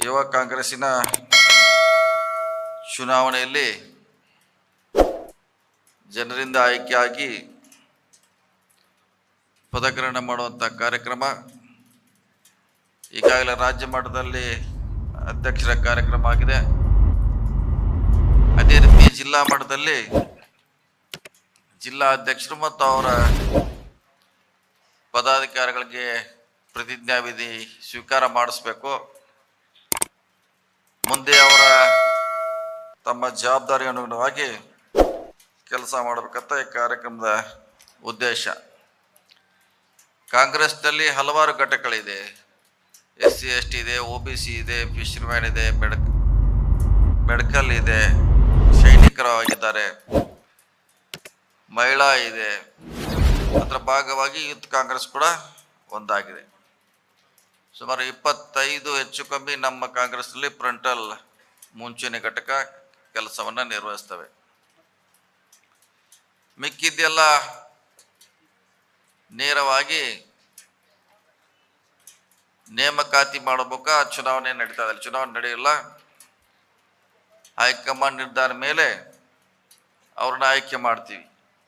ಯುವ ಕಾಂಗ್ರೆಸ್ಸಿನ ಚುನಾವಣೆಯಲ್ಲಿ ಜನರಿಂದ ಆಯ್ಕೆಯಾಗಿ ಪದಗ್ರಹಣ ಮಾಡುವಂಥ ಕಾರ್ಯಕ್ರಮ ಈಗಾಗಲೇ ರಾಜ್ಯ ಮಟ್ಟದಲ್ಲಿ ಅಧ್ಯಕ್ಷರ ಕಾರ್ಯಕ್ರಮ ಆಗಿದೆ. ಅದೇ ರೀತಿ ಜಿಲ್ಲಾ ಮಟ್ಟದಲ್ಲಿ ಜಿಲ್ಲಾ ಅಧ್ಯಕ್ಷರು ಮತ್ತು ಅವರ ಪದಾಧಿಕಾರಿಗಳಿಗೆ ಪ್ರತಿಜ್ಞಾವಿಧಿ ಸ್ವೀಕಾರ ಮಾಡಿಸ್ಬೇಕು. ಮುಂದೆ ಅವರ ತಮ್ಮ ಜವಾಬ್ದಾರಿ ಅನುಗುಣವಾಗಿ ಕೆಲಸ ಮಾಡಬೇಕಂತ ಈ ಕಾರ್ಯಕ್ರಮದ ಉದ್ದೇಶ. ಕಾಂಗ್ರೆಸ್ನಲ್ಲಿ ಹಲವಾರು ಘಟಕಗಳಿದೆ. SC ST ಇದೆ, OBC ಇದೆ, ಫಿಶರ್ಮ್ಯಾನ್ ಇದೆ, ಮೆಡಿಕಲ್ ಇದೆ, ಸೈನಿಕರು ಆಗಿದ್ದಾರೆ, ಮಹಿಳಾ ಇದೆ. ಅದರ ಭಾಗವಾಗಿ ಯೂತ್ ಕಾಂಗ್ರೆಸ್ ಕೂಡ ಒಂದಾಗಿದೆ. ಸುಮಾರು 25 ಹೆಚ್ಚು ಕಮ್ಮಿ ನಮ್ಮ ಕಾಂಗ್ರೆಸ್ನಲ್ಲಿ ಫ್ರಂಟಲ್ ಮುಂಚೂಣಿ ಘಟಕ ಕೆಲಸವನ್ನು ನಿರ್ವಹಿಸ್ತವೆ. ಮಿಕ್ಕಿದ್ದೆಲ್ಲ ನೇರವಾಗಿ ನೇಮಕಾತಿ ಮಾಡಬೇಕಾ ಚುನಾವಣೆ ನಡೀತಾ ಇದೆ. ಚುನಾವಣೆ ನಡೆಯಲ್ಲ, ಹೈಕಮಾಂಡ್ ನಿರ್ಧಾರ ಮೇಲೆ ಅವ್ರನ್ನ ಆಯ್ಕೆ ಮಾಡ್ತೀವಿ.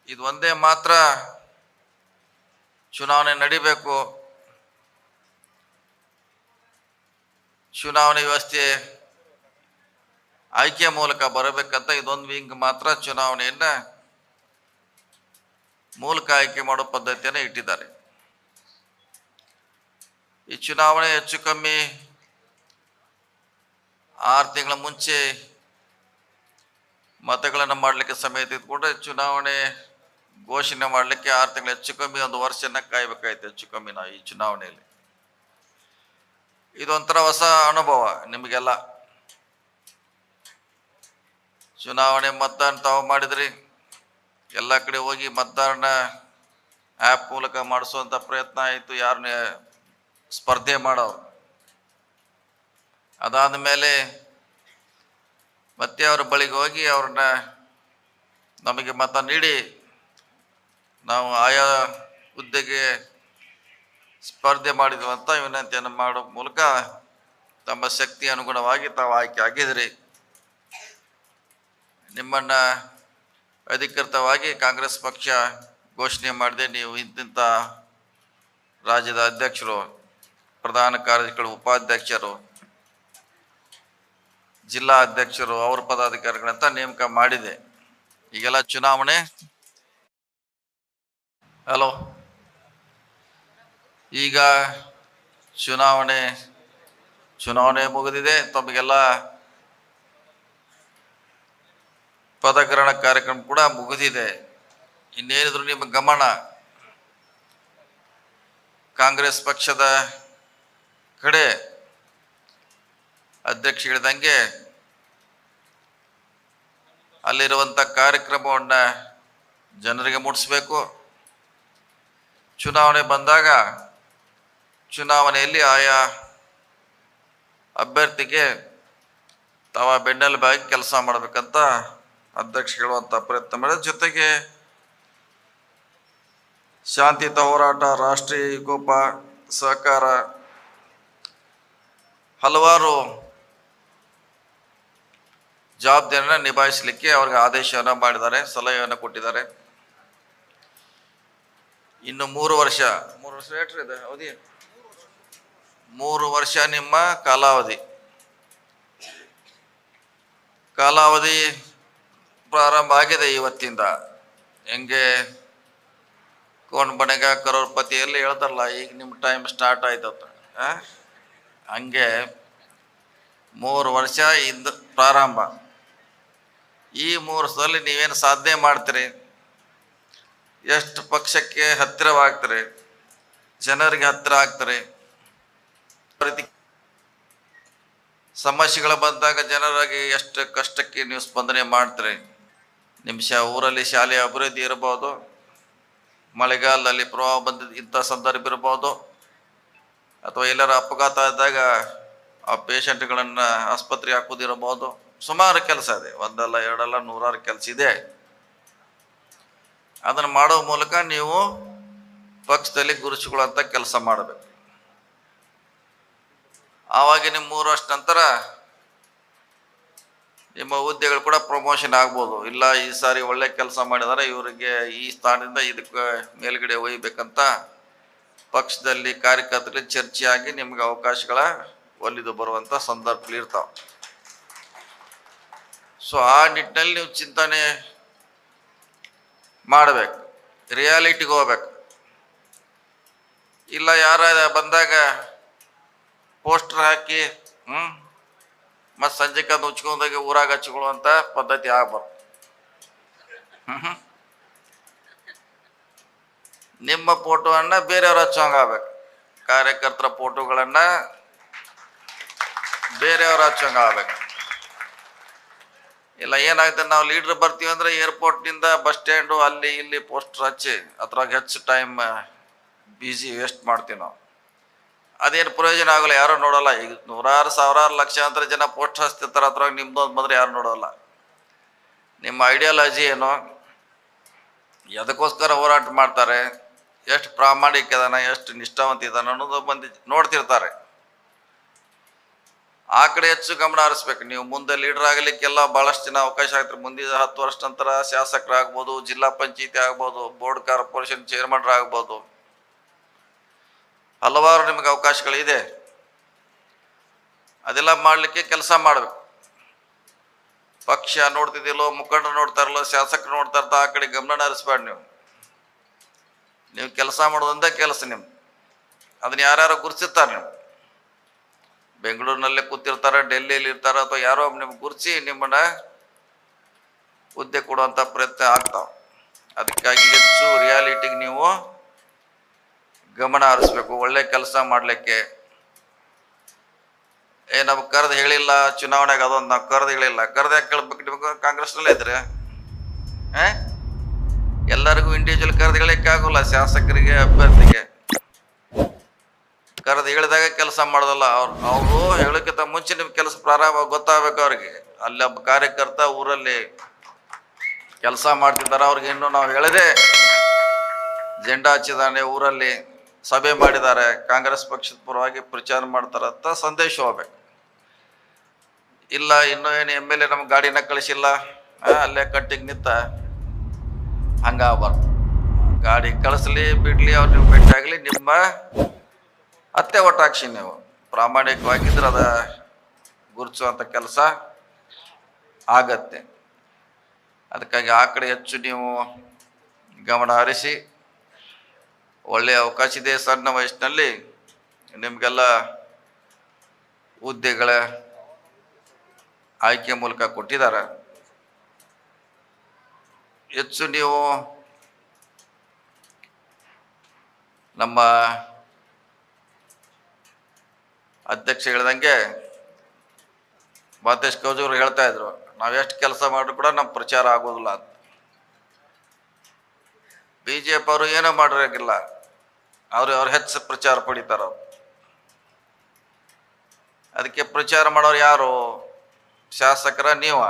ಇದು ಒಂದೇ ಮಾತ್ರ ಚುನಾವಣೆ ನಡಿಬೇಕು. ಚುನಾವಣೆ ವ್ಯವಸ್ಥೆ ಆಯ್ಕೆ ಮೂಲಕ ಬರಬೇಕಂತ ಇದೊಂದು ವಿಂಗ್ ಮಾತ್ರ ಚುನಾವಣೆಯನ್ನ ಮೂಲಕ ಆಯ್ಕೆ ಮಾಡೋ ಪದ್ಧತಿಯನ್ನು ಇಟ್ಟಿದ್ದಾರೆ. ಈ ಚುನಾವಣೆ ಹೆಚ್ಚು ಕಮ್ಮಿ 6 ತಿಂಗಳ ಮುಂಚೆ ಮತಗಳನ್ನು ಮಾಡಲಿಕ್ಕೆ ಸಮಯ ತೆಗೆದುಕೊಂಡ್ರೆ ಚುನಾವಣೆ ಘೋಷಣೆ ಮಾಡಲಿಕ್ಕೆ 6 ತಿಂಗಳು ಹೆಚ್ಚು ಕಮ್ಮಿ 1 ವರ್ಷನ ಕಾಯ್ಬೇಕಾಯ್ತು. ಹೆಚ್ಚು ಕಮ್ಮಿ ನಾವು ಈ ಚುನಾವಣೆಯಲ್ಲಿ ಇದೊಂಥರ ಹೊಸ ಅನುಭವ ನಿಮಗೆಲ್ಲ. ಚುನಾವಣೆ ಮತದಾನ ತಾವು ಮಾಡಿದ್ರಿ, ಎಲ್ಲ ಕಡೆ ಹೋಗಿ ಮತದಾನ ಆ್ಯಪ್ ಮೂಲಕ ಮಾಡಿಸುವಂಥ ಪ್ರಯತ್ನ ಆಯಿತು. ಯಾರನ್ನ ಸ್ಪರ್ಧೆ ಮಾಡೋರು ಅದಾದ ಮೇಲೆ ಮತ್ತೆ ಅವರ ಬಳಿಗೆ ಹೋಗಿ ಅವ್ರನ್ನ ನಮಗೆ ಮತ ನೀಡಿ ನಾವು ಆಯಾ ಹುದ್ದೆಗೆ ಸ್ಪರ್ಧೆ ಮಾಡಿದ್ವು ಅಂತ ವಿನಂತಿಯನ್ನು ಮಾಡೋ ಮೂಲಕ ತಮ್ಮ ಶಕ್ತಿ ಅನುಗುಣವಾಗಿ ತಾವು ಆಯ್ಕೆ ಆಗಿದ್ರಿ. ನಿಮ್ಮನ್ನು ಅಧಿಕೃತವಾಗಿ ಕಾಂಗ್ರೆಸ್ ಪಕ್ಷ ಘೋಷಣೆ ಮಾಡಿದೆ. ನೀವು ಇಂತಿಂಥ ರಾಜ್ಯದ ಅಧ್ಯಕ್ಷರು, ಪ್ರಧಾನ ಕಾರ್ಯದರ್ಶಿಗಳು, ಉಪಾಧ್ಯಕ್ಷರು, ಜಿಲ್ಲಾ ಅಧ್ಯಕ್ಷರು, ಅವ್ರ ಪದಾಧಿಕಾರಿಗಳಂತ ನೇಮಕ ಮಾಡಿದೆ. ಈಗೆಲ್ಲ ಚುನಾವಣೆ ಈಗ ಚುನಾವಣೆ ಮುಗಿದಿದೆ. ತಮಗೆಲ್ಲ ಪದಗ್ರಹಣ ಕಾರ್ಯಕ್ರಮ ಕೂಡ ಮುಗಿದಿದೆ. ಇನ್ನೇನಿದ್ರು ನಿಮ್ಮ ಗಮನ ಕಾಂಗ್ರೆಸ್ ಪಕ್ಷದ ಕಡೆ ಅಧ್ಯಕ್ಷ ಹೇಳಿದಂಗೆ ಅಲ್ಲಿರುವಂಥ ಕಾರ್ಯಕ್ರಮವನ್ನು ಜನರಿಗೆ ಮುಟ್ಟಿಸ್ಬೇಕು. ಚುನಾವಣೆ ಬಂದಾಗ ಚುನಾವಣೆಯಲ್ಲಿ ಆಯಾ ಅಭ್ಯರ್ಥಿಗೆ ತಾವ ಬೆನ್ನೆಲುಬಾಗಿ ಕೆಲಸ ಮಾಡಬೇಕಂತ ಅಧ್ಯಕ್ಷ ಹೇಳುವಂಥ ಪ್ರಯತ್ನ ಮಾಡಿದ. ಜೊತೆಗೆ ಶಾಂತಿಯುತ ಹೋರಾಟ, ರಾಷ್ಟ್ರೀಯ ವಿಕೋಪ, ಸಹಕಾರ, ಹಲವಾರು ಜವಾಬ್ದಾರಿಯನ್ನು ನಿಭಾಯಿಸಲಿಕ್ಕೆ ಅವ್ರಿಗೆ ಆದೇಶವನ್ನು ಮಾಡಿದ್ದಾರೆ, ಸಲಹೆಯನ್ನು ಕೊಟ್ಟಿದ್ದಾರೆ. ಇನ್ನು 3 ವರ್ಷ ಇದೆ ಅವಧಿ, 3 ವರ್ಷ ನಿಮ್ಮ ಕಾಲಾವಧಿ ಪ್ರಾರಂಭ ಆಗಿದೆ ಇವತ್ತಿಂದ. ಹೆಂಗೆ ಕೋನ್ ಬಣಗ ಕರೋಡ್ಪತಿಯಲ್ಲಿ ಹೇಳ್ತಾರಲ್ಲ, ಈಗ ನಿಮ್ಮ ಟೈಮ್ ಸ್ಟಾರ್ಟ್ ಆಯ್ತಂತ, ಹಂಗೆ 3 ವರ್ಷ ಇಂದ ಪ್ರಾರಂಭ. ಈ 3 ವರ್ಷದಲ್ಲಿ ನೀವೇನು ಸಾಧನೆ ಮಾಡ್ತೀರಿ, ಎಷ್ಟು ಪಕ್ಷಕ್ಕೆ ಹತ್ತಿರವಾಗ್ತಾರೆ, ಜನರಿಗೆ ಹತ್ತಿರ ಆಗ್ತಾರೆ, ಸಮಸ್ಯೆಗಳು ಬಂದಾಗ ಜನರಾಗಿ ಎಷ್ಟು ಕಷ್ಟಕ್ಕೆ ನೀವು ಸ್ಪಂದನೆ ಮಾಡ್ತೀರಿ. ನಿಮ್ಮ ಊರಲ್ಲಿ ಶಾಲೆಯ ಅಭಿವೃದ್ಧಿ ಇರಬಹುದು, ಮಳೆಗಾಲದಲ್ಲಿ ಪ್ರವಾಹ ಬಂದಿದ್ದ ಇಂಥ ಸಂದರ್ಭ ಇರಬಹುದು, ಅಥವಾ ಎಲ್ಲರ ಅಪಘಾತ ಆದಾಗ ಆ ಪೇಷಂಟ್ಗಳನ್ನು ಆಸ್ಪತ್ರೆ ಹಾಕೋದಿರಬಹುದು. ಸುಮಾರು ಕೆಲಸ ಇದೆ, ಒಂದಲ್ಲ ಎರಡಲ್ಲ, 100 ಕೆಲಸ ಇದೆ. ಅದನ್ನು ಮಾಡೋ ಮೂಲಕ ನೀವು ಪಕ್ಷದಲ್ಲಿ ಗುರುಸುಗಳಂತ ಕೆಲಸ ಮಾಡಬೇಕು. ಆವಾಗ ನಿಮ್ಮ 3 ವರ್ಷ ನಂತರ ನಿಮ್ಮ ಹುದ್ದೆಗಳು ಕೂಡ ಪ್ರಮೋಷನ್ ಆಗ್ಬೋದು. ಇಲ್ಲ ಈ ಸಾರಿ ಒಳ್ಳೆ ಕೆಲಸ ಮಾಡಿದರೆ ಇವರಿಗೆ ಈ ಸ್ಥಾನದಿಂದ ಇದಕ್ಕೆ ಮೇಲ್ಗಡೆ ಒಯ್ಯಬೇಕಂತ ಪಕ್ಷದಲ್ಲಿ ಕಾರ್ಯಕರ್ತರಲ್ಲಿ ಚರ್ಚೆಯಾಗಿ ನಿಮ್ಗೆ ಅವಕಾಶಗಳ ಒಲಿದು ಬರುವಂಥ ಸಂದರ್ಭಗಳು ಇರ್ತಾವೆ. ಸೊ ಆ ನಿಟ್ಟಿನಲ್ಲಿ ನೀವು ಚಿಂತನೆ ಮಾಡಬೇಕು, ರಿಯಾಲಿಟಿಗೆ ಹೋಗ್ಬೇಕು. ಇಲ್ಲ ಯಾರ ಬಂದಾಗ ಪೋಸ್ಟರ್ ಹಾಕಿ ಮತ್ತು ಸಂಜೆಗೆ ಅದು ಉಚ್ಕೊಂಡಾಗ ಊರಾಗ ಹಚ್ಕೊಳ್ಳುವಂಥ ಪದ್ಧತಿ ಆಗ್ಬಾರ್ದು. ನಿಮ್ಮ ಫೋಟೋವನ್ನು ಬೇರೆಯವ್ರು ಹಚ್ಚೋಂಗಾಗಬೇಕು. ಕಾರ್ಯಕರ್ತರ ಫೋಟೋಗಳನ್ನು ಬೇರೆಯವ್ರು ಹಚ್ಚೋಂಗಾಗಬೇಕು. ಇಲ್ಲ ಏನಾಗುತ್ತೆ, ನಾವು ಲೀಡ್ರ್ ಬರ್ತೀವಿ ಅಂದರೆ ಏರ್ಪೋರ್ಟ್ನಿಂದ ಬಸ್ ಸ್ಟ್ಯಾಂಡು ಅಲ್ಲಿ ಇಲ್ಲಿ ಪೋಸ್ಟರ್ ಹಚ್ಚಿ ಅದ್ರಾಗ ಹೆಚ್ಚು ಟೈಮ್ ಬಿಸಿ ವೇಸ್ಟ್ ಮಾಡ್ತೀವಿ ನಾವು. ಅದೇನು ಪ್ರಯೋಜನ ಆಗೋಲ್ಲ, ಯಾರೂ ನೋಡೋಲ್ಲ. ಈಗ ನೂರಾರು ಸಾವಿರಾರು ಲಕ್ಷಾಂತರ ಜನ ಪೋಸ್ಟ್ ಹಚ್ತಿರ್ತಾರೆ, ಅದ್ರಾಗ ನಿಮ್ದೊಂದು ಬಂದರೆ ಯಾರು ನೋಡೋಲ್ಲ. ನಿಮ್ಮ ಐಡಿಯಾಲಜಿ ಏನು, ಎದಕ್ಕೋಸ್ಕರ ಹೋರಾಟ ಮಾಡ್ತಾರೆ, ಎಷ್ಟು ಪ್ರಾಮಾಣಿಕ ಇದಾನ, ಎಷ್ಟು ನಿಷ್ಠಾವಂತ ಇದಾನ ಅನ್ನೋದು ಬಂದು ನೋಡ್ತಿರ್ತಾರೆ. ಆ ಕಡೆ ಹೆಚ್ಚು ಗಮನ ಹರಿಸ್ಬೇಕು. ನೀವು ಮುಂದೆ ಲೀಡರ್ ಆಗಲಿಕ್ಕೆಲ್ಲ ಭಾಳಷ್ಟು ಜನ ಅವಕಾಶ ಆಗ್ತಾರೆ. ಮುಂದಿನ 10 ವರ್ಷ ನಂತರ ಶಾಸಕರಾಗ್ಬೋದು, ಜಿಲ್ಲಾ ಪಂಚಾಯತಿ ಆಗ್ಬೋದು, ಬೋರ್ಡ್ ಕಾರ್ಪೊರೇಷನ್ ಚೇರ್ಮನ್ ಆಗ್ಬೋದು, ಹಲವಾರು ನಿಮಗೆ ಅವಕಾಶಗಳಿದೆ. ಅದೆಲ್ಲ ಮಾಡಲಿಕ್ಕೆ ಕೆಲಸ ಮಾಡಬೇಕು. ಪಕ್ಷ ನೋಡ್ತಿದ್ದಿಲ್ಲೋ, ಮುಖಂಡರು ನೋಡ್ತಾ ಇರಲ್ಲೋ, ಶಾಸಕರು ನೋಡ್ತಾ ಇರ್ತಾ ಆ ಕಡೆ ಗಮನ ಹರಿಸ್ಬೇಡಿ. ನೀವು ಕೆಲಸ ಮಾಡೋದಂದೇ ಕೆಲಸ ನಿಮ್ದು. ಅದನ್ನ ಯಾರ್ಯಾರು ಗುರುತಿರ್ತಾರೆ. ನೀವು ಬೆಂಗಳೂರಿನಲ್ಲೇ ಕೂತಿರ್ತಾರೆ, ಡೆಲ್ಲಿಯಲ್ಲಿ ಇರ್ತಾರೆ, ಅಥವಾ ಯಾರೋ ನಿಮ್ಗೆ ಗುರುತಿಸಿ ನಿಮ್ಮನ್ನ ಹುದ್ದೆ ಕೊಡುವಂಥ ಪ್ರಯತ್ನ ಆಗ್ತಾವೆ. ಅದಕ್ಕಾಗಿ ಹೆಚ್ಚು ರಿಯಾಲಿಟಿಗೆ ನೀವು ಗಮನ ಹರಿಸ್ಬೇಕು. ಒಳ್ಳೆ ಕೆಲಸ ಮಾಡಲಿಕ್ಕೆ ನಮ್ಗೆ ಕರೆದು ಹೇಳಿಲ್ಲ, ಚುನಾವಣೆಗೆ ಅದೊಂದು ನಾವು ಕರೆದು ಹೇಳಿಲ್ಲ. ಕರೆದು ಯಾಕೆ ಕೇಳ್ಬೇಕು? ನಿಮಗೆ ಕಾಂಗ್ರೆಸ್ನಲ್ಲೇ ಇದ್ರೆ ಎಲ್ಲರಿಗೂ ಇಂಡಿವಿಜುವಲ್ ಕರೆದು ಹೇಳಿಕ್ಕೆ ಆಗೋಲ್ಲ. ಶಾಸಕರಿಗೆ, ಅಭ್ಯರ್ಥಿಗೆ ಕರೆದು ಹೇಳಿದಾಗ ಕೆಲಸ ಮಾಡೋದಲ್ಲ. ಅವರು ಹೇಳೋಕ್ಕಿಂತ ಮುಂಚೆ ನಿಮ್ಗೆ ಕೆಲಸ ಪ್ರಾರಂಭ ಗೊತ್ತಾಗಬೇಕು ಅವ್ರಿಗೆ. ಅಲ್ಲಿ ಒಬ್ಬ ಕಾರ್ಯಕರ್ತ ಊರಲ್ಲಿ ಕೆಲಸ ಮಾಡ್ತಿದ್ದಾರೆ, ಅವ್ರಿಗೆ ಇನ್ನೂ ನಾವು ಹೇಳದೆ ಜೆಂಡಾ ಹಚ್ಚಿದಾನೆ, ಊರಲ್ಲಿ ಸಭೆ ಮಾಡಿದ್ದಾರೆ, ಕಾಂಗ್ರೆಸ್ ಪಕ್ಷದ ಪರವಾಗಿ ಪ್ರಚಾರ ಮಾಡ್ತಾರಂತ ಸಂದೇಶ ಹೋಗ್ಬೇಕು. ಇಲ್ಲ ಇನ್ನೂ ಏನು MLA ನಮ್ಗೆ ಗಾಡಿನ ಕಳಿಸಿಲ್ಲ, ಅಲ್ಲೇ ಕಟ್ಟಿಗೆ ನಿಂತ ಹಂಗಾಗಬಾರ್ದು. ಗಾಡಿ ಕಳಿಸ್ಲಿ ಬಿಡ್ಲಿ, ಅವ್ರು ನೀವು ಭೇಟಿಯಾಗಲಿ, ನಿಮ್ಮ ಅತ್ತೆ ಒಟ್ಟಾಕ್ಷಿ ನೀವು ಪ್ರಾಮಾಣಿಕವಾಗಿದ್ರೆ ಅದ ಗುರುತಿಸುವಂಥ ಕೆಲಸ ಆಗತ್ತೆ. ಅದಕ್ಕಾಗಿ ಆ ಕಡೆ ಹೆಚ್ಚು ನೀವು ಗಮನ ಹರಿಸಿ, ಒಳ್ಳೆಯ ಅವಕಾಶ ಇದೆ. ಸಣ್ಣ ವಯಸ್ಸಿನಲ್ಲಿ ನಿಮಗೆಲ್ಲ ಹುದ್ದೆಗಳ ಆಯ್ಕೆ ಮೂಲಕ ಕೊಟ್ಟಿದ್ದಾರೆ. ಹೆಚ್ಚು ನೀವು ನಮ್ಮ ಅಧ್ಯಕ್ಷ ಹೇಳ್ದಂಗೆ ಮಾತೇಶ್ ಕೌಜೂರು ಹೇಳ್ತಾ ಇದ್ರು, ನಾವೆಷ್ಟು ಕೆಲಸ ಮಾಡಿದ್ರು ಕೂಡ ನಮ್ಮ ಪ್ರಚಾರ ಆಗೋದಿಲ್ಲ ಅಂತ. BJP ಅವರು ಏನೋ ಮಾಡಿರೋಕ್ಕಿಲ್ಲ, ಅವ್ರು ಹೆಚ್ಚು ಪ್ರಚಾರ ಪಡಿತಾರ. ಅದಕ್ಕೆ ಪ್ರಚಾರ ಮಾಡೋರು ಯಾರು? ಶಾಸಕರ ನೀವು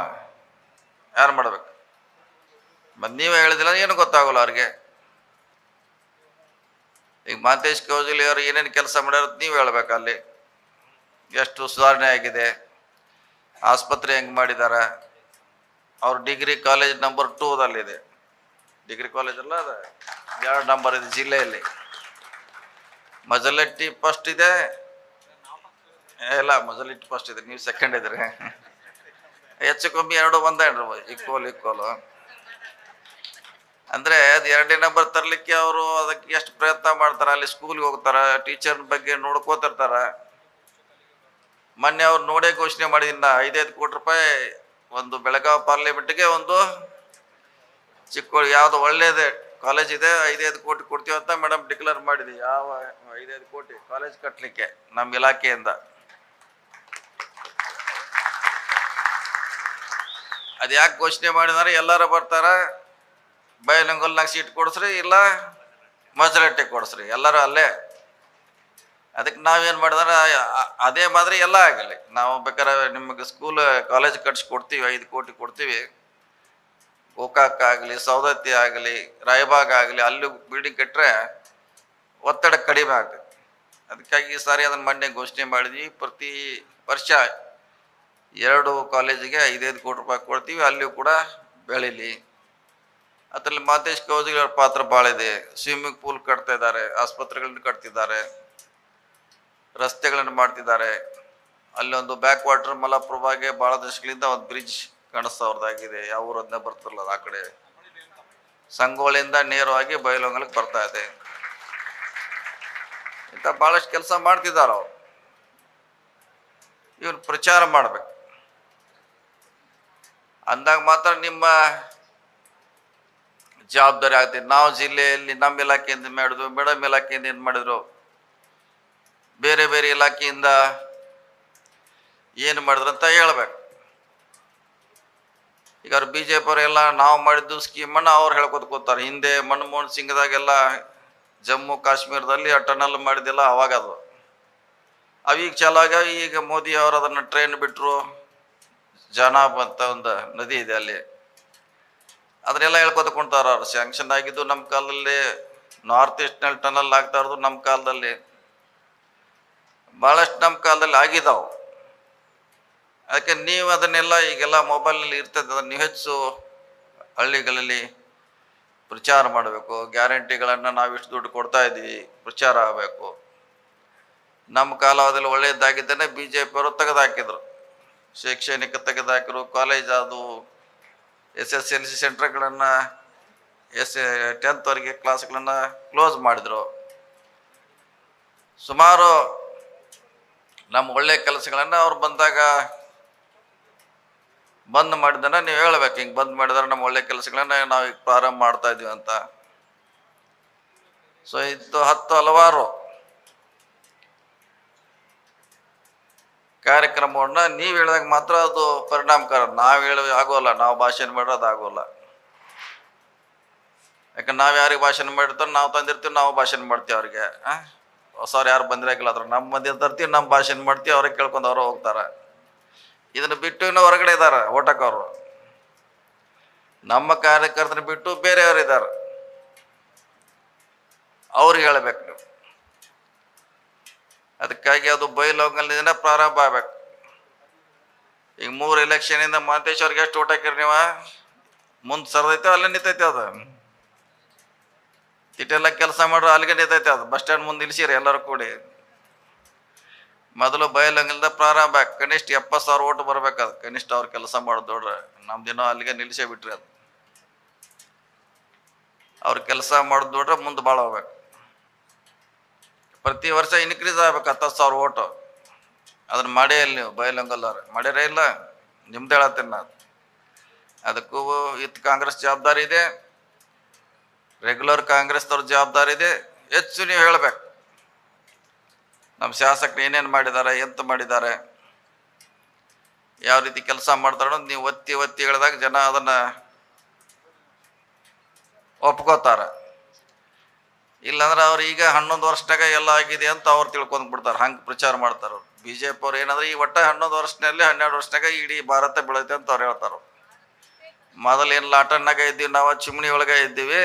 ಯಾರು ಮಾಡ್ಬೇಕು? ಮತ್ತು ನೀವೇ ಹೇಳಿದಿಲ್ಲ, ಏನು ಗೊತ್ತಾಗೋಲ್ಲ ಅವ್ರಿಗೆ. ಈಗ ಮಾತೇಶ್ ಕೌಜಲಿ ಅವರು ಏನೇನು ಕೆಲಸ ಮಾಡ್ಯಾರ ನೀವು ಹೇಳ್ಬೇಕು. ಅಲ್ಲಿ ಎಷ್ಟು ಸುಧಾರಣೆ ಆಗಿದೆ, ಆಸ್ಪತ್ರೆ ಹೆಂಗೆ ಮಾಡಿದ್ದಾರೆ, ಅವ್ರ ಡಿಗ್ರಿ ಕಾಲೇಜ್ ನಂಬರ್ 2ದಲ್ಲಿದೆ. ಡಿಗ್ರಿ ಕಾಲೇಜ್ ಅಲ್ಲ, ಅದು 2 ನಂಬರ್ ಇದೆ ಜಿಲ್ಲೆಯಲ್ಲಿ. ಮಜಲಟ್ಟಿ ಫಸ್ಟ್ ಇದೆ, ಇಲ್ಲ ಮಜಲಟ್ಟಿ ಫಸ್ಟ್ ಇದೆ, ನೀವು ಸೆಕೆಂಡ್ ಇದ್ರಿ. ಹೆಚ್ಚು ಕಮ್ಮಿ 2 ಬಂದೇನ್ರಿ, ಈಕ್ವಲ್. ಅಂದರೆ ಅದು 2ನೇ ನಂಬರ್ ತರಲಿಕ್ಕೆ ಅವರು ಅದಕ್ಕೆ ಎಷ್ಟು ಪ್ರಯತ್ನ ಮಾಡ್ತಾರೆ. ಅಲ್ಲಿ ಸ್ಕೂಲ್ಗೆ ಹೋಗ್ತಾರೆ, ಟೀಚರ್ ಬಗ್ಗೆ ನೋಡ್ಕೋತಿರ್ತಾರೆ. ಮೊನ್ನೆ ಅವ್ರು ನೋಡೇ ಘೋಷಣೆ ಮಾಡಿದಿನ್ನ 5-5 ಕೋಟಿ ರೂಪಾಯಿ ಒಂದು ಬೆಳಗಾವಿ ಪಾರ್ಲಿಮೆಂಟ್ಗೆ ಒಂದು ಚಿಕ್ಕ ಯಾವುದು ಒಳ್ಳೇದೇ ಕಾಲೇಜ್ ಇದೆ, 5-5 ಕೋಟಿ ಕೊಡ್ತೀವಿ ಅಂತ ಮೇಡಮ್ ಡಿಕ್ಲೇರ್ ಮಾಡಿದ್ವಿ. ಯಾವ 5-5 ಕೋಟಿ ಕಾಲೇಜ್ ಕಟ್ಟಲಿಕ್ಕೆ ನಮ್ಮ ಇಲಾಖೆಯಿಂದ. ಅದು ಯಾಕೆ ಘೋಷಣೆ ಮಾಡಿದಾರೆ? ಎಲ್ಲರೂ ಬರ್ತಾರೆ, ಬೈಲಂಗಲ್ನಾಗ ಸೀಟ್ ಕೊಡಿಸ್ರಿ, ಇಲ್ಲ ಮಜಲಟ್ಟಿ ಕೊಡಿಸ್ರಿ, ಎಲ್ಲರೂ ಅಲ್ಲೇ. ಅದಕ್ಕೆ ನಾವೇನು ಮಾಡಿದ್ರೆ ಅದೇ ಮಾದರಿ ಎಲ್ಲ ಆಗಲಿ. ನಾವು ಬೇಕಾದ್ರೆ ನಿಮಗೆ ಸ್ಕೂಲ್ ಕಾಲೇಜ್ ಕಟ್ಸಿಕೊಡ್ತೀವಿ, 5 ಕೋಟಿ ಕೊಡ್ತೀವಿ. ಗೋಕಾಕ್ ಆಗಲಿ, ಸೌದತ್ತಿ ಆಗಲಿ, ರಾಯಬಾಗ್ ಆಗಲಿ, ಅಲ್ಲಿ ಬಿಲ್ಡಿಂಗ್ ಕಟ್ಟರೆ ಒತ್ತಡ ಕಡಿಮೆ ಆಗ್ತದೆ. ಅದಕ್ಕಾಗಿ ಈ ಸಾರಿ ಅದನ್ನು ಮೊನ್ನೆ ಘೋಷಣೆ ಮಾಡಿದ್ವಿ. ಪ್ರತಿ ವರ್ಷ 2 ಕಾಲೇಜಿಗೆ 5-5 ಕೋಟಿ ರೂಪಾಯಿ ಕೊಡ್ತೀವಿ, ಅಲ್ಲಿಯೂ ಕೂಡ ಬೆಳೀಲಿ. ಅದರಲ್ಲಿ ಮಾತೇಶ್ ಕೌಜಗಿ ಅವರ ಪಾತ್ರ ಭಾಳ ಇದೆ. ಸ್ವಿಮ್ಮಿಂಗ್ ಪೂಲ್ ಕಟ್ತಾ ಇದ್ದಾರೆ, ಆಸ್ಪತ್ರೆಗಳನ್ನು ಕಟ್ತಿದ್ದಾರೆ, ರಸ್ತೆಗಳನ್ನು ಮಾಡ್ತಿದ್ದಾರೆ. ಅಲ್ಲೊಂದು ಬ್ಯಾಕ್ ವಾಟರ್ ಮಲಪ್ರಭಾಗೆ ಭಾಳ ದಶಕಗಳಿಂದ ಒಂದು ಬ್ರಿಡ್ಜ್ ಕಾಣಿಸ್ತಾವ್ರದ್ದಾಗಿದೆ. ಯಾವ ಊರು ಅದನ್ನ ಬರ್ತಿರಲ್ಲ, ಆ ಕಡೆ ಸಂಗೋಳಿಂದ ನೇರವಾಗಿ ಬೈಲಹೊಂಗಲಕ್ಕೆ ಬರ್ತಾ ಇದೆ. ಇಂಥ ಭಾಳಷ್ಟು ಕೆಲಸ ಮಾಡ್ತಿದ್ದಾರೆ ಅವ್ರು. ಇವ್ರು ಪ್ರಚಾರ ಮಾಡ್ಬೇಕು ಅಂದಾಗ ಮಾತ್ರ ನಿಮ್ಮ ಜವಾಬ್ದಾರಿ ಆಗ್ತದೆ. ನಾವು ಜಿಲ್ಲೆಯಲ್ಲಿ ನಮ್ಮ ಇಲಾಖೆಯಿಂದ ಮಾಡಿದ್ವು, ಮೇಡಮ್ ಇಲಾಖೆಯಿಂದ ಏನು ಮಾಡಿದ್ರು, ಬೇರೆ ಬೇರೆ ಇಲಾಖೆಯಿಂದ ಏನು ಮಾಡಿದ್ರು ಅಂತ ಹೇಳ್ಬೇಕು. ಈಗ ಅವ್ರು BJP ಅವರೆಲ್ಲ ನಾವು ಮಾಡಿದ್ದು ಸ್ಕೀಮನ್ನು ಅವ್ರು ಹೇಳ್ಕೊತ ಕೂತಾರೆ. ಹಿಂದೆ ಮನಮೋಹನ್ ಸಿಂಗ್ದಾಗೆಲ್ಲ ಜಮ್ಮು ಕಾಶ್ಮೀರದಲ್ಲಿ ಟನಲ್ ಮಾಡಿದಿಲ್ಲ, ಅವಾಗ ಅದು ಅವೀಗ ಚಾಲು ಆಗ್ಯಾವ. ಈಗ ಮೋದಿ ಅವರು ಅದನ್ನು ಟ್ರೈನ್ ಬಿಟ್ಟರು, ಜನಾಬ್ ಅಂತ ಒಂದು ನದಿ ಇದೆ ಅಲ್ಲಿ, ಅದನ್ನೆಲ್ಲ ಹೇಳ್ಕೊತ ಕುಂತಾರ. ಅವ್ರು ಸ್ಯಾಂಕ್ಷನ್ ಆಗಿದ್ದು ನಮ್ಮ ಕಾಲದಲ್ಲಿ, ನಾರ್ತ್ ಈಸ್ಟ್ನಲ್ಲಿ ಟನಲ್ ಆಗ್ತಾ ಇರೋದು ನಮ್ಮ ಕಾಲದಲ್ಲಿ, ಭಾಳಷ್ಟು ನಮ್ಮ ಕಾಲದಲ್ಲಿ ಆಗಿದ್ದಾವೆ. ಅದಕ್ಕೆ ನೀವು ಅದನ್ನೆಲ್ಲ ಈಗೆಲ್ಲ ಮೊಬೈಲ್ನಲ್ಲಿ ಇರ್ತದೆ, ಅದನ್ನು ನೀವು ಹೆಚ್ಚು ಹಳ್ಳಿಗಳಲ್ಲಿ ಪ್ರಚಾರ ಮಾಡಬೇಕು. ಗ್ಯಾರಂಟಿಗಳನ್ನು ನಾವು ಇಷ್ಟು ದುಡ್ಡು ಕೊಡ್ತಾ ಇದ್ದೀವಿ, ಪ್ರಚಾರ ಆಗಬೇಕು. ನಮ್ಮ ಕಾಲದಲ್ಲಿ ಒಳ್ಳೆಯದಾಗಿದ್ದೇನೆ BJP ಅವರು ತೆಗೆದುಹಾಕಿದ್ರು, ಶೈಕ್ಷಣಿಕ ತೆಗೆದುಹಾಕಿದ್ರು. ಕಾಲೇಜ್ ಅದು SSLC ಸೆಂಟರ್ಗಳನ್ನು 10th ಕ್ಲಾಸ್ಗಳನ್ನು ಕ್ಲೋಸ್ ಮಾಡಿದರು. ಸುಮಾರು ನಮ್ಮ ಒಳ್ಳೆಯ ಕೆಲಸಗಳನ್ನು ಅವ್ರು ಬಂದಾಗ ಬಂದ್ ಮಾಡಿದ್ದನ್ನ ನೀವು ಹೇಳ್ಬೇಕು, ಹಿಂಗೆ ಬಂದ್ ಮಾಡಿದ್ರೆ ನಮ್ಮ ಒಳ್ಳೆ ಕೆಲಸಗಳನ್ನ ನಾವು ಈಗ ಪ್ರಾರಂಭ ಮಾಡ್ತಾ ಇದೀವಿ ಅಂತ. ಸೊ ಇದು 10 ಹಲವಾರು ಕಾರ್ಯಕ್ರಮವನ್ನ ನೀವು ಹೇಳಿದಾಗ ಮಾತ್ರ ಅದು ಪರಿಣಾಮಕಾರ. ನಾವು ಹೇಳಿ ಆಗೋಲ್ಲ, ನಾವು ಭಾಷಣ ಮಾಡೋದು ಆಗೋಲ್ಲ. ಯಾಕಂದ್ರೆ ನಾವು ಯಾರಿಗೆ ಭಾಷಣ ಮಾಡಿರ್ತಾರೋ ನಾವು ತಂದಿರ್ತೀವಿ, ನಾವು ಭಾಷಣ ಮಾಡ್ತೀವಿ ಅವ್ರಿಗೆ. ಹೊಸವ್ರು ಯಾರು ಬಂದಿರಾಗಿಲ್ಲ, ಅದ್ರ ನಮ್ಮ ಮಂದಿ ತರ್ತೀವಿ, ನಮ್ಮ ಭಾಷಣ ಮಾಡ್ತೀವಿ, ಅವ್ರಿಗೆ ಕೇಳ್ಕೊಂಡು ಅವರು ಹೋಗ್ತಾರೆ. ಇದನ್ನು ಬಿಟ್ಟು ಇನ್ನೂ ಹೊರಗಡೆ ಇದ್ದಾರೆ ಓಟಕ್ಕವರು, ನಮ್ಮ ಕಾರ್ಯಕರ್ತನ ಬಿಟ್ಟು ಬೇರೆಯವರು ಇದ್ದಾರೆ, ಅವ್ರಿಗೆ ಹೇಳ್ಬೇಕು ನೀವು. ಅದಕ್ಕಾಗಿ ಅದು ಬೈಲಹೊಂಗಲದಿಂದ ಪ್ರಾರಂಭ ಆಗ್ಬೇಕು. ಈಗ 3 ಎಲೆಕ್ಷನಿಂದ ಮಾಂತೇಶ್ ಅವ್ರಿಗೆ ಎಷ್ಟು ಓಟ್ ಹಾಕಿರಿ ನೀವು? ಮುಂದೆ ಸರದೈತೆ ಅಲ್ಲೇ ನಿಂತೈತೆ, ಅದು ಇಟ್ಟೆಲ್ಲ ಕೆಲಸ ಮಾಡ್ರು ಅಲ್ಲಿಗೆ ನಿಂತೈತೆ. ಅದು ಬಸ್ ಸ್ಟ್ಯಾಂಡ್ ಮುಂದೆ ನಿಲ್ಸಿರಿ ಎಲ್ಲರೂ ಕೂಡಿ. ಮೊದಲು ಬೈಲಹೊಂಗಲದಿಂದ ಪ್ರಾರಂಭ ಆಗಿ ಕನಿಷ್ಠ 70,000 ಓಟ್ ಬರ್ಬೇಕದು. ಕನಿಷ್ಠ ಅವ್ರು ಕೆಲಸ ಮಾಡೋದು ನೋಡ್ರಿ, ನಮ್ಮ ದಿನ ಅಲ್ಲಿಗೆ ನಿಲ್ಲಿಸೇ ಬಿಟ್ರಿ. ಅದು ಅವ್ರು ಕೆಲಸ ಮಾಡೋದು ನೋಡ್ರೆ ಮುಂದೆ ಭಾಳ ಹೋಗ್ಬೇಕು. ಪ್ರತಿ ವರ್ಷ ಇನ್ಕ್ರೀಸ್ ಆಗ್ಬೇಕು 10,000 ಓಟು. ಅದನ್ನ ಮಾಡೇ ಇಲ್ಲ ನೀವು ಬೈಲಹೊಂಗಲವ್ರು, ಮಾಡ್ಯಾರೇ ಇಲ್ಲ. ನಿಮ್ದು ಹೇಳತ್ತೀನಿ ನಾನು. ಅದಕ್ಕೂ ಇತ್ತು ಕಾಂಗ್ರೆಸ್ ಜವಾಬ್ದಾರಿ ಇದೆ, ರೆಗ್ಯುಲರ್ ಕಾಂಗ್ರೆಸ್ದವ್ರ ಜವಾಬ್ದಾರಿ ಇದೆ. ಹೆಚ್ಚು ನೀವು ಹೇಳ್ಬೇಕು ನಮ್ಮ ಶಾಸಕರು ಏನೇನು ಮಾಡಿದ್ದಾರೆ, ಎಂತ ಮಾಡಿದ್ದಾರೆ, ಯಾವ ರೀತಿ ಕೆಲಸ ಮಾಡ್ತಾರೋ ನೀವು ಒತ್ತಿ ಒತ್ತಿ ಹೇಳಿದಾಗ ಜನ ಅದನ್ನು ಒಪ್ಕೋತಾರೆ. ಇಲ್ಲಾಂದ್ರೆ ಅವ್ರು ಈಗ 11 ವರ್ಷದಾಗ ಎಲ್ಲ ಆಗಿದೆ ಅಂತ ಅವ್ರು ತಿಳ್ಕೊಂಡು ಬಿಡ್ತಾರೆ, ಹಂಗೆ ಪ್ರಚಾರ ಮಾಡ್ತಾರೆ. BJP ಅವ್ರು ಏನಂದ್ರೆ ಈ ಒಟ್ಟು 11 ವರ್ಷದಲ್ಲಿ 12 ವರ್ಷದಾಗ ಇಡೀ ಭಾರತ ಬೆಳೆಯುತ್ತೆ ಅಂತ ಅವ್ರು ಹೇಳ್ತಾರೆ. ಮೊದಲೇನು ಲಾಟನ್ನಾಗ ಇದ್ದೀವಿ ನಾವು, ಚಿಮ್ನಿ ಒಳಗೆ ಇದ್ದೀವಿ.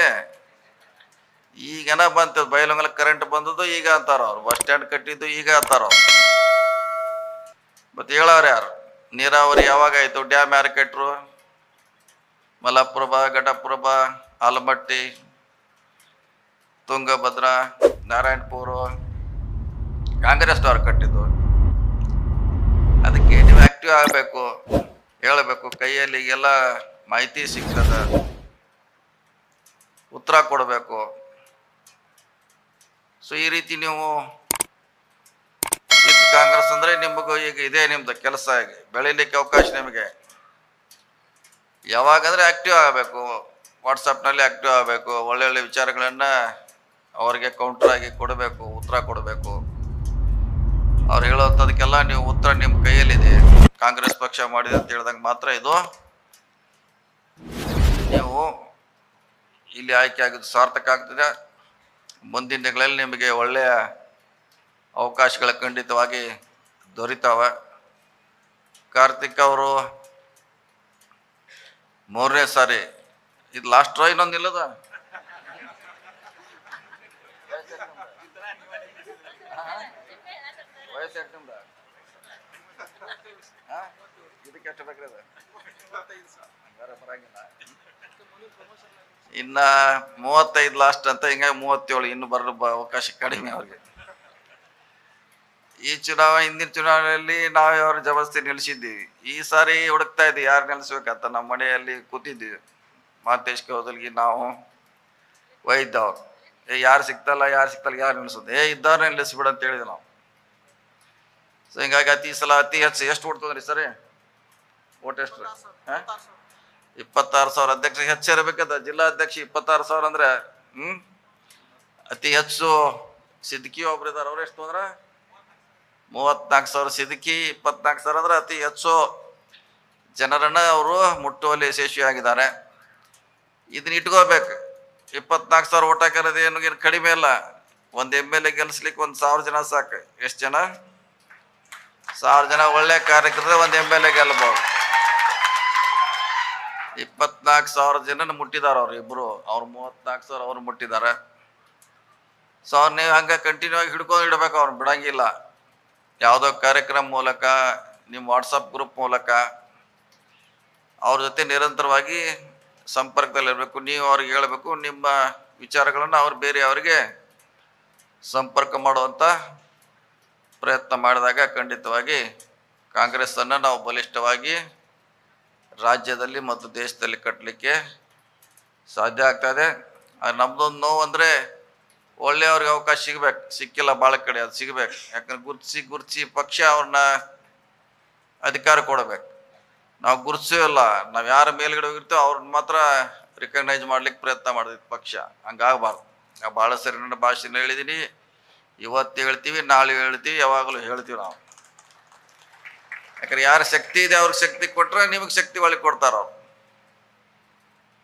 ಈಗನ ಬಂತು ಬೈಲಹೊಂಗಲ ಕರೆಂಟ್ ಬಂದದ್ದು ಈಗ ಅಂತಾರ ಅವ್ರು, ಬಸ್ ಸ್ಟ್ಯಾಂಡ್ ಕಟ್ಟಿದ್ದು ಈಗ ಅಂತಾರ ಅವ್ರು. ಮತ್ತೆ ಹೇಳೋರು ಯಾರು? ನೀರಾವರಿ ಯಾವಾಗ ಆಯಿತು? ಡ್ಯಾಮ್ ಯಾರು ಕಟ್ಟರು? ಮಲಪ್ರಭಾ, ಘಟಪ್ರಭಾ, ಆಲಮಟ್ಟಿ, ತುಂಗಭದ್ರಾ, ನಾರಾಯಣಪುರ ಕಾಂಗ್ರೆಸ್ನವ್ರು ಕಟ್ಟಿದ್ದು. ಅದಕ್ಕೆ ನೀವು ಆ್ಯಕ್ಟಿವ್ ಆಗಬೇಕು, ಹೇಳಬೇಕು, ಕೈಯಲ್ಲಿ ಎಲ್ಲ ಮಾಹಿತಿ ಸಿಗ್ತದೆ, ಉತ್ತರ ಕೊಡಬೇಕು. ಸೊ ಈ ರೀತಿ ನೀವು ಕಾಂಗ್ರೆಸ್ ಅಂದರೆ ನಿಮಗೂ ಈಗ ಇದೇ ನಿಮ್ದು ಕೆಲಸ, ಈಗ ಬೆಳೀಲಿಕ್ಕೆ ಅವಕಾಶ ನಿಮಗೆ. ಯಾವಾಗಂದರೆ ಆ್ಯಕ್ಟಿವ್ ಆಗಬೇಕು, ವಾಟ್ಸಪ್ನಲ್ಲಿ ಆ್ಯಕ್ಟಿವ್ ಆಗಬೇಕು, ಒಳ್ಳೊಳ್ಳೆ ವಿಚಾರಗಳನ್ನು ಅವ್ರಿಗೆ ಕೌಂಟರ್ ಆಗಿ ಕೊಡಬೇಕು, ಉತ್ತರ ಕೊಡಬೇಕು. ಅವ್ರು ಹೇಳೋಂಥದಕ್ಕೆಲ್ಲ ನೀವು ಉತ್ತರ ನಿಮ್ಮ ಕೈಯಲ್ಲಿದೆ. ಕಾಂಗ್ರೆಸ್ ಪಕ್ಷ ಮಾಡಿದೆ ಅಂತ ಹೇಳ್ದಂಗೆ ಮಾತ್ರ ಇದು ನೀವು ಇಲ್ಲಿ ಆಯ್ಕೆ ಆಗಿದ್ದು ಸಾರ್ಥಕ ಆಗ್ತದೆ. ಮುಂದಿನ ದಿನಗಳಲ್ಲಿ ನಿಮಗೆ ಒಳ್ಳೆಯ ಅವಕಾಶಗಳು ಖಂಡಿತವಾಗಿ ದೊರೀತಾವೆ. ಕಾರ್ತಿಕ್ ಅವರು 3ನೇ ಸಾರಿ, ಇದು ಲಾಸ್ಟ್ ರೋ ಇನ್ನೊಂದು ಇಲ್ಲದ ವಯಸ್ಸು ಎಷ್ಟು ನಿಮ್ದು? ಇದಕ್ಕೆ ಎಷ್ಟು ಬೇಕ್ರಿ ಅದು? ಹಂಗಾರೆ ಬರಂಗಿಲ್ಲ. ಇನ್ನ 35 ಲಾಸ್ಟ್ ಅಂತ, ಹಿಂಗಾಗಿ 37, ಇನ್ನು ಬರಲು ಅವಕಾಶ ಕಡಿಮೆ ಅವ್ರಿಗೆ. ಈ ಹಿಂದಿನ ಚುನಾವಣೆಯಲ್ಲಿ ನಾವೇ ಅವ್ರ ಜಬರ್ದಸ್ತಿ ನಿಲ್ಸಿದ್ದೀವಿ. ಈ ಸಾರಿ ಹುಡುಕ್ತಾ ಇದ್ವಿ ಯಾರು ನಿಲ್ಸ್ಬೇಕಂತ. ನಮ್ಮ ಮನೆಯಲ್ಲಿ ಕೂತಿದ್ದೀವಿ ಮಾತೇಶ್ ಕೌದಲ್ಗಿ, ನಾವು ವೈದ್ಯ ಅವ್ರು. ಯಾರು ಸಿಗ್ತಲ್ಲ ಯಾರು ನಿಲ್ಸೋದು, ಇದ್ದವ್ರನ್ನ ನಿಲ್ಲಿಸ್ಬಿಡ ಅಂತ ಹೇಳಿದ್ವಿ ನಾವು. ಸೊ ಹಿಂಗಾಗಿ ಅತಿ ಸಲ ಅತಿ ಹೆಚ್ಚು ಎಷ್ಟು ಕೊಡ್ತದ್ರಿ ಸರಿ? ಓಟ್ ಎಷ್ಟು? 26,000. ಅಧ್ಯಕ್ಷ ಹೆಚ್ಚು ಇರಬೇಕಂತ. ಜಿಲ್ಲಾ ಅಧ್ಯಕ್ಷ 26,000 ಅಂದ್ರೆ ಅತಿ ಹೆಚ್ಚು ಸಿದ್ಕಿ ಒಬ್ರು ಇದಾರೆ. ಅವ್ರು ಎಷ್ಟು ಅಂದ್ರೆ 34,000 ಸಿದ್ಕಿ, 24,000 ಅಂದ್ರೆ ಅತಿ ಹೆಚ್ಚು ಜನರನ್ನ ಅವರು ಮುಟ್ಟುವಲ್ಲಿ ಯಶಸ್ವಿಯಾಗಿದ್ದಾರೆ. ಇದನ್ನ ಇಟ್ಕೋಬೇಕು. 24,000 ಓಟ್ ಹಾಕಿರೋದು ಏನು ಕಡಿಮೆ ಇಲ್ಲ. ಒಂದು MLA ಗೆಲ್ಸ್ಲಿಕ್ಕೆ 1,000 ಜನ ಸಾಕು. ಎಷ್ಟು ಜನ? 1,000 ಜನ ಒಳ್ಳೆ ಕಾರ್ಯಕರ್ತರು ಒಂದು MLA ಗೆಲ್ಲಬಹುದು. 24,000 ಜನ ಮುಟ್ಟಿದಾರ ಅವ್ರು ಇಬ್ರು. ಅವ್ರು 34,000 ಅವ್ರು ಮುಟ್ಟಿದ್ದಾರೆ. ಸೊ ಅವ್ರು ನೀವು ಹಂಗೆ ಕಂಟಿನ್ಯೂ ಆಗಿ ಹಿಡ್ಕೊಂಡು ಇಡಬೇಕು. ಅವ್ರು ಬಿಡಂಗಿಲ್ಲ. ಯಾವುದೋ ಕಾರ್ಯಕ್ರಮ ಮೂಲಕ, ನಿಮ್ಮ ವಾಟ್ಸಪ್ ಗ್ರೂಪ್ ಮೂಲಕ ಅವ್ರ ಜೊತೆ ನಿರಂತರವಾಗಿ ಸಂಪರ್ಕದಲ್ಲಿರಬೇಕು. ನೀವು ಅವ್ರಿಗೆ ಹೇಳಬೇಕು ನಿಮ್ಮ ವಿಚಾರಗಳನ್ನು. ಅವ್ರು ಬೇರೆಯವರಿಗೆ ಸಂಪರ್ಕ ಮಾಡುವಂಥ ಪ್ರಯತ್ನ ಮಾಡಿದಾಗ ಖಂಡಿತವಾಗಿ ಕಾಂಗ್ರೆಸ್ಸನ್ನು ನಾವು ಬಲಿಷ್ಠವಾಗಿ ರಾಜ್ಯದಲ್ಲಿ ಮತ್ತು ದೇಶದಲ್ಲಿ ಕಟ್ಟಲಿಕ್ಕೆ ಸಾಧ್ಯ ಆಗ್ತಾಯಿದೆ. ನಮ್ದೊಂದು ನೋವು ಅಂದರೆ ಒಳ್ಳೆಯವ್ರಿಗೆ ಅವಕಾಶ ಸಿಗ್ಬೇಕು. ಸಿಕ್ಕಿಲ್ಲ ಭಾಳ ಕಡೆ, ಅದು ಸಿಗ್ಬೇಕು. ಯಾಕಂದ್ರೆ ಗುರ್ತಿಸಿ ಪಕ್ಷ ಅವ್ರನ್ನ ಅಧಿಕಾರ ಕೊಡಬೇಕು. ನಾವು ಗುರುತಿಸಿಲ್ಲ. ನಾವು ಯಾರ ಮೇಲ್ಗಡೆ ಹೋಗಿರ್ತೀವೋ ಅವ್ರನ್ನ ಮಾತ್ರ ರಿಕಗ್ನೈಸ್ ಮಾಡ್ಲಿಕ್ಕೆ ಪ್ರಯತ್ನ ಮಾಡಿದ್ವಿ ಪಕ್ಷ. ಹಂಗಾಗಬಾರ್ದು. ನಾವು ಭಾಳ ಸರಿ ನನ್ನ ಭಾಷೆನ ಹೇಳಿದ್ದೀನಿ, ಇವತ್ತು ಹೇಳ್ತೀವಿ, ನಾಳೆ ಹೇಳ್ತೀವಿ, ಯಾವಾಗಲೂ ಹೇಳ್ತೀವಿ ನಾವು. ಯಾಕಂದ್ರೆ ಯಾರ ಶಕ್ತಿ ಇದೆ ಅವ್ರಿಗೆ ಶಕ್ತಿ ಕೊಟ್ಟರೆ ನಿಮಗೆ ಶಕ್ತಿ ಒಳಗೆ ಕೊಡ್ತಾರ ಅವ್ರು.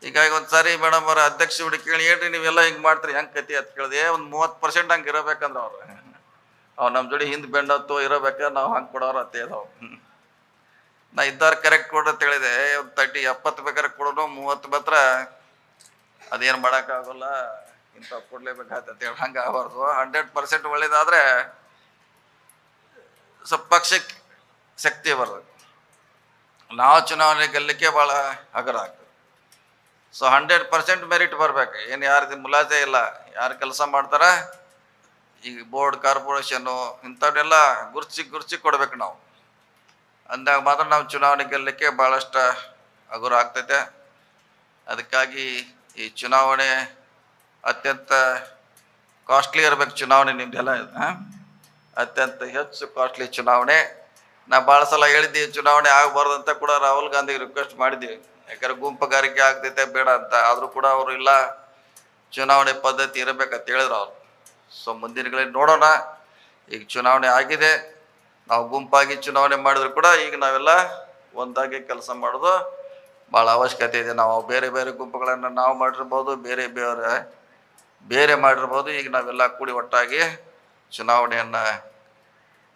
ಹೀಗಾಗಿ ಒಂದ್ಸಾರಿ ಮೇಡಮ್ ಅವ್ರ ಅಧ್ಯಕ್ಷ ಹುಡುಗಿ ಕೇಳಿ, ಹೇಳ್ರಿ ನೀವೆಲ್ಲ ಹಿಂಗೆ ಮಾಡ್ತೀರಿ ಹೆಂಗೆ ಕತಿ ಅಂತ ಕೇಳಿದೆ. ಒಂದು 30% ಹಂಗೆ ಇರಬೇಕಂದ್ರೆ ಅವ್ರು ನಮ್ಮ ಜೋಡಿ ಹಿಂದೆ ಬೆಂಡತ್ತು ಇರಬೇಕಾದ್ರೆ ನಾವು ಹಂಗೆ ಕೊಡೋರು ಅಂತ ಹೇಳಿದವು. ನಾ ಇದ್ದಾರ ಕರೆಕ್ಟ್ ಕೊಡ್ರಿ ಅಂತ ಹೇಳಿದೆ. ಒಂದು 70 ಬೇಕಾದ್ರೆ ಕೊಡೋನು, 30 ಮಾತ್ರ ಅದೇನು ಮಾಡೋಕ್ಕಾಗಲ್ಲ, ಇಂಥ ಕೊಡ್ಲೇಬೇಕಾಗ್ತದೆ ಹೇಳಿ ಹಂಗೆ ಆಗಬಾರ್ದು. 100% ಒಳ್ಳೇದಾದ್ರೆ ಸ್ವಲ್ಪ ಪಕ್ಷಕ್ಕೆ ಶಕ್ತಿ ಬರ್ತದೆ. ನಾವು ಚುನಾವಣೆ ಗೆಲ್ಲಲಿಕ್ಕೆ ಭಾಳ ಹಗರ ಆಗ್ತದೆ. ಸೊ 100% ಮೆರಿಟ್ ಬರ್ಬೇಕು. ಏನು ಯಾರ್ದು ಮುಲಾಜೆ ಇಲ್ಲ. ಯಾರು ಕೆಲಸ ಮಾಡ್ತಾರ, ಈಗ ಬೋರ್ಡ್, ಕಾರ್ಪೊರೇಷನ್ನು ಇಂಥವನ್ನೆಲ್ಲ ಗುರ್ಸಿ ಕೊಡ್ಬೇಕು ನಾವು. ಅಂದಾಗ ಮಾತ್ರ ನಾವು ಚುನಾವಣೆ ಗೆಲ್ಲಲಿಕ್ಕೆ ಭಾಳಷ್ಟು ಹಗುರ ಆಗ್ತೈತೆ. ಅದಕ್ಕಾಗಿ ಈ ಚುನಾವಣೆ ಅತ್ಯಂತ ಕಾಸ್ಟ್ಲಿ ಇರ್ಬೇಕು. ಚುನಾವಣೆ ನಿಮ್ದೆಲ್ಲ ಅತ್ಯಂತ ಹೆಚ್ಚು ಕಾಸ್ಟ್ಲಿ ಚುನಾವಣೆ. ನಾ ಭಾಳ ಸಲ ಹೇಳಿದ್ದೀವಿ ಚುನಾವಣೆ ಆಗಬಾರ್ದು ಅಂತ ಕೂಡ ರಾಹುಲ್ ಗಾಂಧಿಗೆ ರಿಕ್ವೆಸ್ಟ್ ಮಾಡಿದ್ದೀವಿ. ಯಾಕಂದ್ರೆ ಗುಂಪುಗಾರಿಕೆ ಆಗ್ತೈತೆ ಬೇಡ ಅಂತ. ಆದರೂ ಕೂಡ ಅವರು ಇಲ್ಲ, ಚುನಾವಣೆ ಪದ್ಧತಿ ಇರಬೇಕಂತ ಹೇಳಿದ್ರು ಅವರು. ಸೊ ಮುಂದಿನಗಳಲ್ಲಿ ನೋಡೋಣ. ಈಗ ಚುನಾವಣೆ ಆಗಿದೆ. ನಾವು ಗುಂಪಾಗಿ ಚುನಾವಣೆ ಮಾಡಿದ್ರು ಕೂಡ ಈಗ ನಾವೆಲ್ಲ ಒಂದಾಗಿ ಕೆಲಸ ಮಾಡೋದು ಭಾಳ ಅವಶ್ಯಕತೆ ಇದೆ. ನಾವು ಬೇರೆ ಬೇರೆ ಗುಂಪುಗಳನ್ನು ನಾವು ಮಾಡಿರ್ಬೋದು, ಬೇರೆ ಮಾಡಿರ್ಬೋದು. ಈಗ ನಾವೆಲ್ಲ ಕೂಡಿ ಒಟ್ಟಾಗಿ ಚುನಾವಣೆಯನ್ನು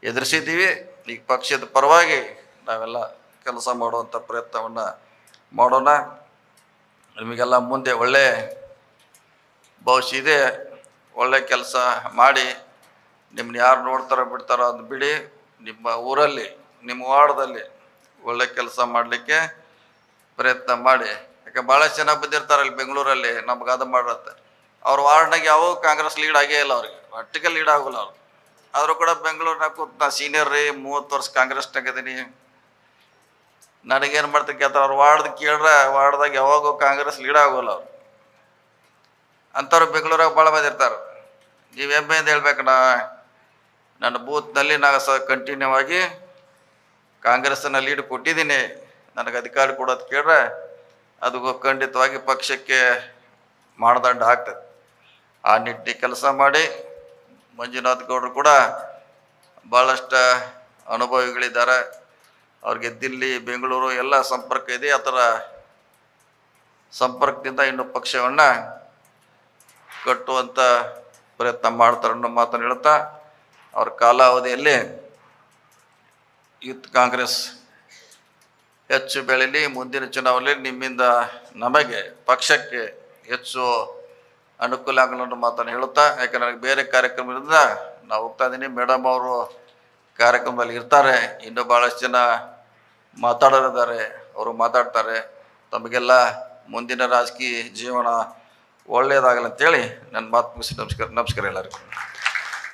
ಎದುರಿಸಿದ್ದೀವಿ. ಈಗ ಪಕ್ಷದ ಪರವಾಗಿ ನಾವೆಲ್ಲ ಕೆಲಸ ಮಾಡುವಂಥ ಪ್ರಯತ್ನವನ್ನು ಮಾಡೋಣ. ನಿಮಗೆಲ್ಲ ಮುಂದೆ ಒಳ್ಳೆ ಭವಿಷ್ಯ ಇದೆ. ಒಳ್ಳೆ ಕೆಲಸ ಮಾಡಿ ನಿಮ್ಮನ್ನ ಯಾರು ನೋಡ್ತಾರೋ ಬಿಡ್ತಾರೋ ಅದು ಬಿಡಿ. ನಿಮ್ಮ ಊರಲ್ಲಿ, ನಿಮ್ಮ ವಾರ್ಡ್ದಲ್ಲಿ ಒಳ್ಳೆ ಕೆಲಸ ಮಾಡಲಿಕ್ಕೆ ಪ್ರಯತ್ನ ಮಾಡಿ. ಯಾಕೆ ಭಾಳಷ್ಟು ಜನ ಬಂದಿರ್ತಾರೆ ಅಲ್ಲಿ ಬೆಂಗಳೂರಲ್ಲಿ ನಮ್ಗೆ ಅದು ಮಾಡಿರತ್ತೆ. ಅವ್ರ ವಾರ್ಡ್ನಾಗ ಯಾವ ಕಾಂಗ್ರೆಸ್ ಲೀಡ್ ಆಗೇ ಇಲ್ಲ. ಅವ್ರಿಗೆ ಒಟ್ಟಿಗೆ ಲೀಡ್ ಆಗೋಲ್ಲ ಅವ್ರು. ಆದರೂ ಕೂಡ ಬೆಂಗಳೂರಿನಾಗ ಕೂತ್ ನಾ ಸೀನಿಯರ್ ರೀ, 30 ವರ್ಷ ಕಾಂಗ್ರೆಸ್ನಾಗ ಇದೀನಿ, ನನಗೇನು ಮಾಡ್ತೀನಿ ಕೇಳ್ತಾರೆ. ಅವ್ರು ವಾರ್ಡ್ದು ಕೇಳ್ರೆ ವಾರ್ಡ್ದಾಗ ಯಾವಾಗೂ ಕಾಂಗ್ರೆಸ್ ಲೀಡ್ ಆಗೋಲ್ಲ ಅವ್ರು. ಅಂಥವ್ರು ಬೆಂಗಳೂರಾಗ ಭಾಳ ಮಂದಿ ಇರ್ತಾರೆ. ನೀವು ಹೆಮ್ಮೆಯಿಂದ ಹೇಳ್ಬೇಕು, ನನ್ನ ಬೂತ್ನಲ್ಲಿ ನಾನು ಕಂಟಿನ್ಯೂ ಆಗಿ ಕಾಂಗ್ರೆಸ್ಸನ್ನು ಲೀಡ್ ಕೊಟ್ಟಿದ್ದೀನಿ, ನನಗೆ ಅಧಿಕಾರ ಕೊಡೋದು ಕೇಳ್ರೆ ಅದು ಖಂಡಿತವಾಗಿ ಪಕ್ಷಕ್ಕೆ ಮಾನದಂಡ ಆಗ್ತದೆ. ಆ ನಿಟ್ಟಿನ ಕೆಲಸ ಮಾಡಿ. ಮಂಜುನಾಥ್ ಗೌಡರು ಕೂಡ ಭಾಳಷ್ಟು ಅನುಭವಿಗಳಿದ್ದಾರೆ. ಅವ್ರಿಗೆ ದಿಲ್ಲಿ, ಬೆಂಗಳೂರು ಎಲ್ಲ ಸಂಪರ್ಕ ಇದೆ. ಆ ಥರ ಸಂಪರ್ಕದಿಂದ ಇನ್ನು ಪಕ್ಷವನ್ನು ಕಟ್ಟುವಂಥ ಪ್ರಯತ್ನ ಮಾಡ್ತಾರೆ ಅನ್ನೋ ಮಾತನ್ನು ಹೇಳ್ತಾ, ಅವ್ರ ಕಾಲಾವಧಿಯಲ್ಲಿ ಯೂತ್ ಕಾಂಗ್ರೆಸ್ ಹೆಚ್ಚು ಬೆಳೀಲಿ. ಮುಂದಿನ ಚುನಾವಣೆಯಲ್ಲಿ ನಿಮ್ಮಿಂದ ನಮಗೆ ಪಕ್ಷಕ್ಕೆ ಹೆಚ್ಚು ಅನುಕೂಲ ಆಗಲ್ಲ ಅನ್ನೋ ಮಾತನ್ನು ಹೇಳುತ್ತಾ, ಯಾಕಂದ್ರೆ ನನಗೆ ಬೇರೆ ಕಾರ್ಯಕ್ರಮದಿಂದ ನಾವು ಹೋಗ್ತಾ ಇದ್ದೀನಿ. ಮೇಡಮ್ ಅವರು ಕಾರ್ಯಕ್ರಮದಲ್ಲಿ ಇರ್ತಾರೆ. ಇನ್ನೂ ಭಾಳಷ್ಟು ಜನ ಮಾತಾಡೋರಿದ್ದಾರೆ, ಅವರು ಮಾತಾಡ್ತಾರೆ. ತಮಗೆಲ್ಲ ಮುಂದಿನ ರಾಜಕೀಯ ಜೀವನ ಒಳ್ಳೆಯದಾಗಲ್ಲ ಅಂತೇಳಿ ನನ್ನ ಮಾತು ಮುಗಿಸಿ ನಮಸ್ಕಾರ ಎಲ್ಲರಿಗೂ.